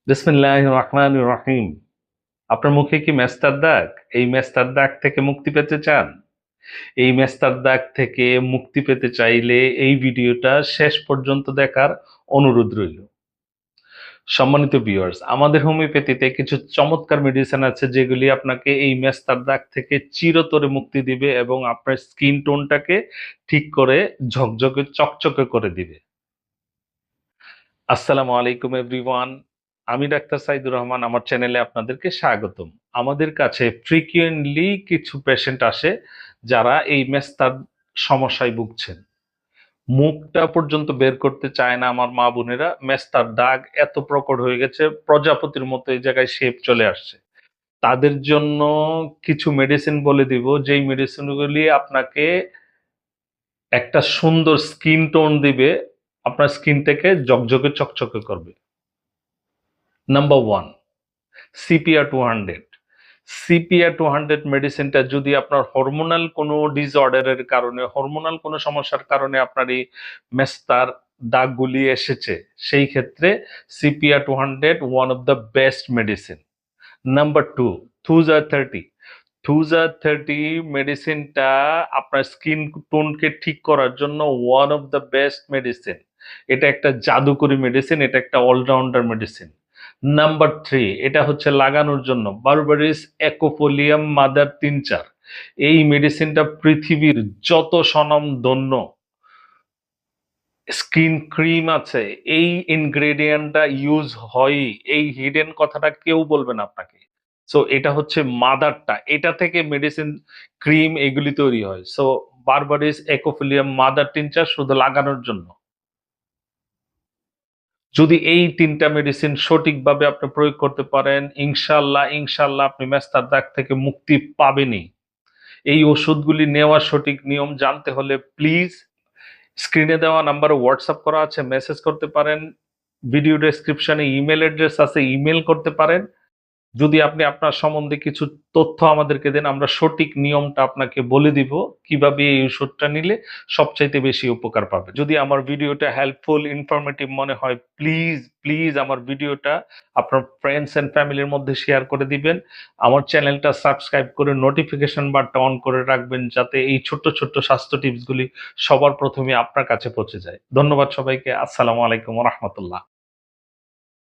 বিসমিল্লাহির রহমানির রহিম। আপনার মুখে কি মেস্তার দাগ? এই মেস্তার দাগ থেকে মুক্তি পেতে চান? এই মেস্তার দাগ থেকে মুক্তি পেতে চাইলে এই ভিডিওটা শেষ পর্যন্ত দেখার অনুরোধ রইল। সম্মানিত ভিউয়ার্স, আমাদের হোমিওপ্যাথিতে কিছু চমৎকার মেডিসিন আছে যেগুলি আপনাকে এই মেস্তার দাগ থেকে চিরতরে মুক্তি দিবে এবং আপনার স্কিন টোনটাকে ঠিক করে ঝকঝকে চকচকে করে দিবে। আসসালামু আলাইকুম এভরিওয়ান। আমি ডাক্তার সাইদুর রহমান, আমার চ্যানেলে আপনাদেরকে স্বাগতম। আমাদের কাছে ফ্রিকুয়েন্টলি কিছু পেশেন্ট আসে যারা এই মেস্তার সমস্যায় ভুগছেন। মুখটা পর্যন্ত বের করতে চায় না আমার মা বোনেরা, মেস্তার দাগ এত প্রকট হয়ে গেছে, প্রজাপতির মতো এই জায়গায় শেপ চলে আসছে। তাদের জন্য কিছু মেডিসিন বলে দিব, যেই মেডিসিনগুলি আপনাকে একটা সুন্দর স্কিন টোন দিবে, আপনার স্কিনটাকে জকজকে চকচকে করবে। Number one, CPR 200। CPR 200 মেডিসিনটা যদি আপনার হরমোনাল কোনো ডিসঅর্ডারের কারণে, হরমোনাল কোনো সমস্যার কারণে আপনার এই মেস্তার দাগগুলি এসেছে, সেই ক্ষেত্রে CPR 200 one of the best medicine. Number two, thuja 30। Thuja 30 মেডিসিনটা আপনার স্কিন টোনকে ঠিক করার জন্য one of the best medicine. এটা একটা জাদুকরি মেডিসিন, এটা একটা অলরাউন্ডার মেডিসিন। নাম্বার থ্রি, এটা হচ্ছে লাগানোর জন্য বারবারিস একোফোলিয়াম মাদার টিনচার। এই মেডিসিনটা পৃথিবীর যত স্বনামধন্য স্কিন ক্রিম আছে, এই ইনগ্রেডিয়েন্টটা ইউজ হয়। এই হিডেন কথাটা কেউ বলবে না আপনাকে। সো এটা হচ্ছে মাদারটা, এটা থেকে মেডিসিন ক্রিম এগুলি তৈরি হয়। সো বারবারিস একোফিলিয়াম মাদার টিনচার শুধু লাগানোর জন্য। যদি এই তিনটা মেডিসিন সঠিকভাবে আপনি প্রয়োগ করতে পারেন, ইনশাল্লাহ ইনশাল্লাহ আপনি মেস্তার দাগ থেকে মুক্তি পাবেনই। এই ওষুধগুলি নেওয়ার সঠিক নিয়ম জানতে হলে প্লিজ স্ক্রিনে দেওয়া নাম্বারে হোয়াটসঅ্যাপ করা আছে, মেসেজ করতে পারেন। ভিডিও ডেসক্রিপশনে ইমেল অ্যাড্রেস আছে, ইমেল করতে পারেন। যদি আপনি আপনার সম্বন্ধে কিছু তথ্য আমাদেরকে দেন, আমরা সঠিক নিয়মটা আপনাকে বলে দিব কিভাবে এই ওষুধটা নিলে সবচাইতে বেশি উপকার পাবে। যদি আমার ভিডিওটা হেল্পফুল, ইনফরমেটিভ মনে হয়, প্লিজ প্লিজ আমার ভিডিওটা আপনার ফ্রেন্ডস এন্ড ফ্যামিলির মধ্যে শেয়ার করে দিবেন। আমার চ্যানেলটা সাবস্ক্রাইব করে নোটিফিকেশন বারটা অন করে রাখবেন, যাতে এই ছোট্ট ছোট্ট স্বাস্থ্য টিপসগুলি সবার প্রথমে আপনার কাছে পৌঁছে যায়। ধন্যবাদ সবাইকে। আসসালামু আলাইকুম ওয়া রাহমাতুল্লাহ।